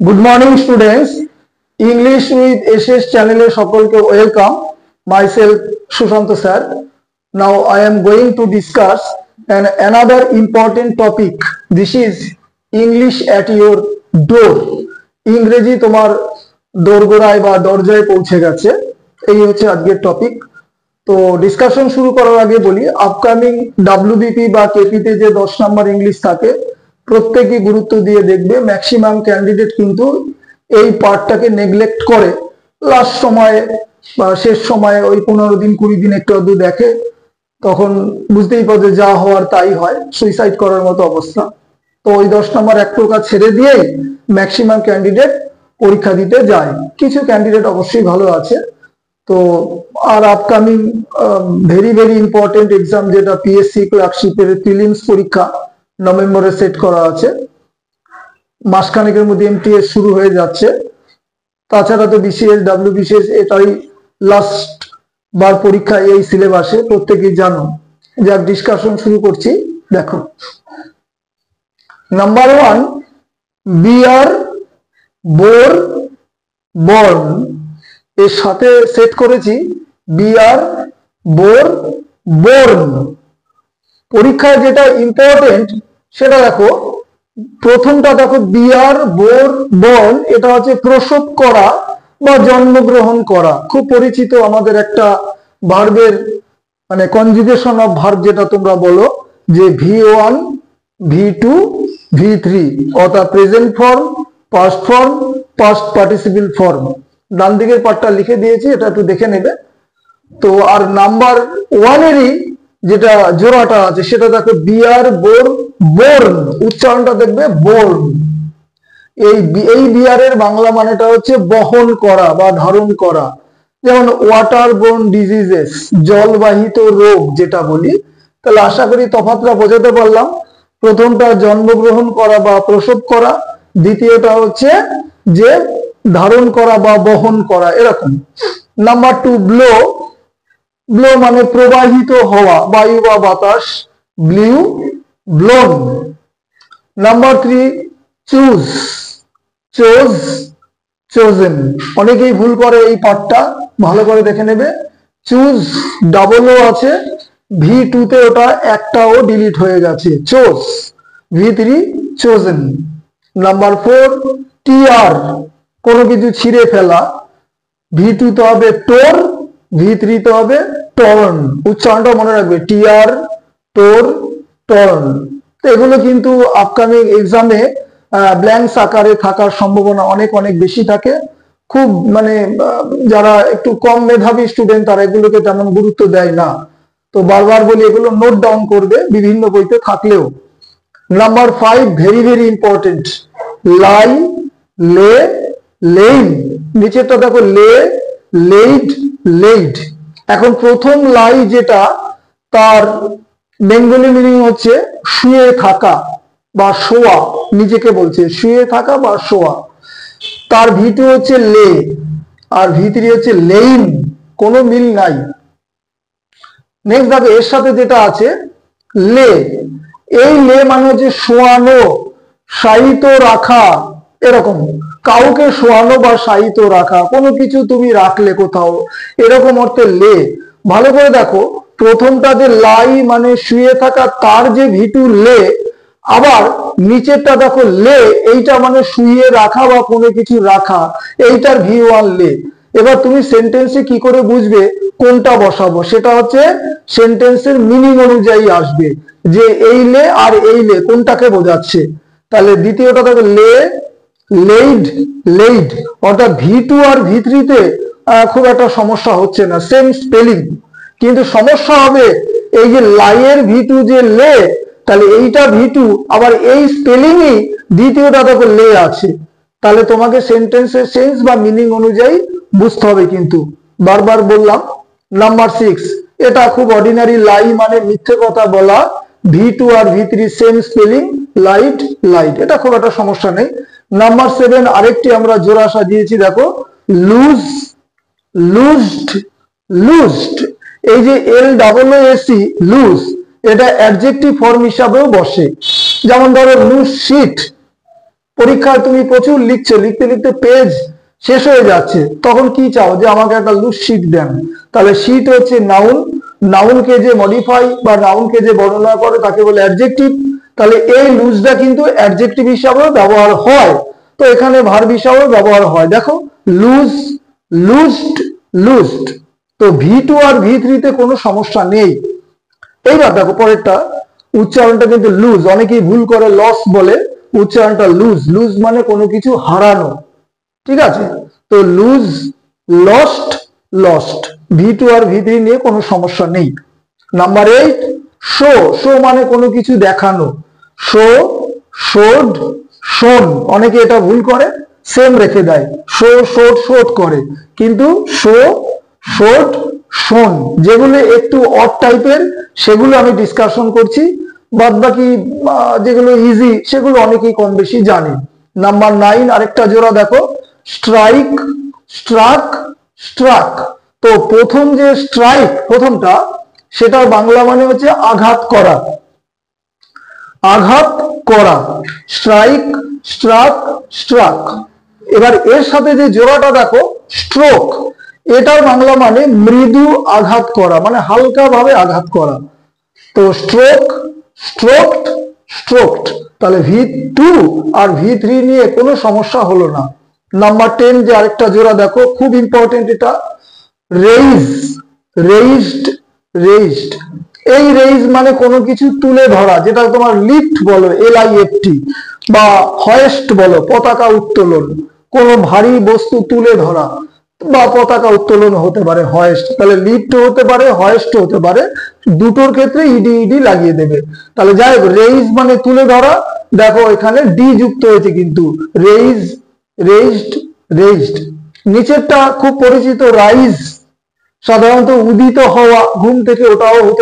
Good morning, students. English with SS channel সকলকে welcome. Myself Sushant sir. Now I am going to discuss another important topic. This is English at your door. ইংরেজি তোমার দোরগোড়ায় বা দরজায় পৌঁছে গেছে, এই হচ্ছে আজকের টপিক। তো ডিসকাশন শুরু করার আগে বলি, আপকামিং ডাব্লিউবিপি বা কেপিতে যে 10 নম্বর ইংলিশ থাকে প্রত্যেকেই গুরুত্ব দিয়ে দেখবে। ম্যাক্সিমাম ক্যান্ডিডেট কিন্তু এই পার্টটাকে নেগলেক্ট করে, লাস্ট সময়ে বা শেষ সময়ে ওই 15 দিন 20 দিন একটু আধটু দেখে, তখন বুঝতেই পারবে যা হওয়ার তাই হয়, সুইসাইড করার মতো অবস্থা। তো ওই 10 নম্বর এক প্রকার ছেড়ে দিয়েই ম্যাক্সিমাম ক্যান্ডিডেট পরীক্ষা দিতে যায়। কিছু ক্যান্ডিডেট অবশ্যই ভালো আছে। তো আর upcoming very very important exam যেটা পিএসসি ক্লার্কশিপের প্রিলিমস পরীক্ষা নভেম্বরে সেট করা আছে, মাসখানেকের মধ্যে এমটিএস শুরু হয়ে যাচ্ছে। তাছাড়া তো বিসিএস ডাব্লিউবিসিএস এটাই লাস্ট বার পরীক্ষা এই সিলেবাসে, প্রত্যেকেই জানো। যাক, ডিসকাশন শুরু করছি। দেখো, নাম্বার 1, বিয়ার বোর বর্ন, এর সাথে সেট করেছি বিয়ার বোর বোর্ন। পরীক্ষায় যেটা ইম্পর্টেন্ট সেটা দেখো, প্রথমটা দেখো বিয়ার বোর বর্ন, এটা হচ্ছে প্রসব করা বা জন্মগ্রহণ করা। খুব পরিচিত আমাদের একটা ভার্বের মানে কনজুগেশন অফ ভার্ব, যেটা তোমরা বলো যে V1 V2 V3, অর্থাৎ present form, past form, past participle form. ডান দিকের পার্টটা লিখে দিয়েছি, এটা একটু দেখে নেবে। তো আর নাম্বার 1 এরই যেটা জোড়াটা আছে সেটা দেখো বিয়ার বোর বোর্ন, উচ্চারণটা দেখবে বোর্ন। এই বিয়ারের বাংলা মানেটা হচ্ছে বহন করা বা ধারণ করা। যেমন ওয়াটার বোর্ন ডিজিজেস, জলবাহিত রোগ যেটা বলি। তাহলে আশা করি তফাৎটা বোঝাতে পারলাম। প্রথমটা জন্মগ্রহণ করা বা প্রসব করা, দ্বিতীয়টা হচ্ছে যে ধারণ করা বা বহন করা, এরকম। নাম্বার 2, ব্লো, ব্লো মানে প্রবাহিত হওয়া, বায়ু বা বাতাস, blew blown. Number 3, choose, chose chosen. অনেকেই ভুল করে এই পার্টটা, ভালো করে দেখে নেবে। চুজ ডাবল ও আছে, V2 তে ওটা একটাও ডিলিট হয়ে গেছে, চোজ। V3 chosen. নাম্বার 4, টিয়ার, কোনো কিছু ছিঁড়ে ফেলা, V2 তে হবে টোর, V3 তে হবে টর্ন। উচ্চারণটা মনে রাখবে, টিয়ার, টোর, টর্ন। তো এগুলো কিন্তু আপকামিং এক্সামে ব্ল্যাঙ্কস আকারে থাকার সম্ভাবনা অনেক অনেক বেশি থাকে। খুব মানে যারা একটু কম মেধাবী স্টুডেন্ট তারা এগুলোকে তেমন গুরুত্ব দেয় না। তো বারবার বলি এগুলো নোট ডাউন করবে, বিভিন্ন বইতে থাকলেও। নাম্বার 5, ভেরি ভেরি ইম্পর্টেন্ট, লাই, লে, লেইন। নিচেরটা দেখো লে, লেইড, লেইড। এখন প্রথম লাই যেটা, তার বেঙ্গলি মিনিং হচ্ছে শুয়ে থাকা বা শোয়া, নিজেকে বলছে শুয়ে থাকা বা শোয়া। তার V2 হচ্ছে লে আর V3 হচ্ছে লেইন, কোনো মিল নাই। নেক্সট দেখো, এর সাথে যেটা আছে লে, এই লে মানে হচ্ছে শোয়ানো, শায়িত রাখা, এরকম। কাউকে শোয়ানো বা শায়িত রাখা, কোনো কিছু তুমি রাখলে কোথাও, এরকম অর্থে লে। ভালো করে দেখো, প্রথমটা যে লাই মানে শুয়ে থাকা, তার যে V2 লে, আবার নিচেরটা দেখো লে, এইটা মানে শুয়ে রাখা বা কোনো কিছু রাখা, এইটার V1 লে। এবার তুমি সেন্টেন্সে কি করে বুঝবে কোনটা বসাবো, সেটা হচ্ছে সেন্টেন্সের মিনিং অনুযায়ী আসবে যে এই লে আর এই লে কোনটাকে বোঝাচ্ছে। তাহলে দ্বিতীয়টা দেখো লে, লেইড, লেইড, অর্থাৎ V2 আর V3 তে খুব একটা সমস্যা হচ্ছে না, সেম স্পেলিং। কিন্তু সমস্যা হবে এই যে লাইয়ের V2 যে লে, তাহলে এইটা V2 আবার এই স্পেলিংই দ্বিতীয়টা দেখো লে আছে। তাহলে তোমাকে সেন্টেন্সের সেন্স বা মিনিং অনুযায়ী বুঝতে হবে কিন্তু, বারবার বললাম। নাম্বার 6, এটা খুব অর্ডিনারি, লাই মানে মিথ্যে কথা বলা, V2 আর V3 same spelling, light, light, এটা খুব একটা সমস্যা নেই। নাম্বার 7, আরেকটি আমরা জোড়া সাজিয়েছি, দেখো লুজ, লুজড, লুজড। এই যে LOOC, লুজ, এটা অ্যাডজেক্টিভ ফর্ম হিসাবেও বসে। যেমন ধরো লুজ শিট, পরীক্ষায় তুমি প্রচুর লিখছো, লিখতে লিখতে পেজ শেষ হয়ে যাচ্ছে, তখন কি চাও যে আমাকে একটা লুজ শিট দেন। তাহলে শিট হচ্ছে নাউন, নাউনকে যে মডিফাই বা নাউনকে যে বর্ণনা করে তাকে বলে অ্যাডজেক্টিভ। তাহলে এই লুজটা কিন্তু অ্যাডজেক্টিভ হিসাবেও ব্যবহার হয়, তো এখানে ভার্ব হিসাবেও ব্যবহার হয়। দেখো লুজ, লুজড, লুজড। তো V2 আর V3 তে কোনো সমস্যা নেই। এইবার দেখো পরেরটা, উচ্চারণটা কিন্তু লুজ, অনেকেই ভুল করে লস বলে, উচ্চারণটা লুজ। লুজ মানে কোনো কিছু হারানো, ঠিক আছে? তো লুজ, লস্ট, লস্ট। V2 আর V3 নিয়ে কোনো সমস্যা নেই। Number 8, show. শো মানে কোনো কিছু দেখানো, শো, শোড, শোন। অনেকে এটা ভুল করে, সেম রেখে দেয়, শো, শোড, শোড করে, কিন্তু শো, শোড, শোন যেগুলো একটু অড টাইপের সেগুলো আমি ডিসকাশন করছি, বাদ বাকি যেগুলো ইজি সেগুলো অনেকেই কম বেশি জানে। নাম্বার 9, আরেকটা জোড়া দেখো, স্ট্রাইক, স্ট্রাক, স্ট্রাক। তো প্রথম যে স্ট্রাইক, প্রথমটা, সেটার বাংলা মানে হচ্ছে আঘাত করা, আঘাত করা, স্ট্রাইক, স্ট্রাক, স্ট্রাক। এবার এর সাথে যে জোড়াটা দেখো, স্ট্রোক, এটার বাংলা মানে মৃদু আঘাত করা, মানে হালকা ভাবে আঘাত করা। তো স্ট্রোক, স্ট্রোকড, স্ট্রোকড। তাহলে V2 আর V3 নিয়ে কোনো সমস্যা হলো না। নাম্বার 10 যে আরেকটা জোড়া দেখো, খুব ইম্পর্টেন্ট এটা, রেইজ, রেইজড, রেইজড। এই রেইজ মানে কোনো কিছু তুলে ধরা, যেটা তোমার লিফট বলো, LIFT, বা হয়েস্ট বলো, পতাকা উত্তোলন। কোনো ভারী বস্তু তুলে ধরা বা পতাকা উত্তোলন হতে পারে হয়েস্ট। তাহলে লিফট হতে পারে, হয়েস্ট হতে পারে, দুটোর ক্ষেত্রে ইডি ইডি লাগিয়ে দেবে। তাহলে যাই হোক, রেইজ মানে তুলে ধরা, দেখো এখানে ডি যুক্ত হয়েছে কিন্তু, রেইজ, রেইজড, রেইজড। নিচেরটা খুব পরিচিত, রাইজ, সাধারণত উদিত হওয়া, ঘুম থেকে ওটাও হতে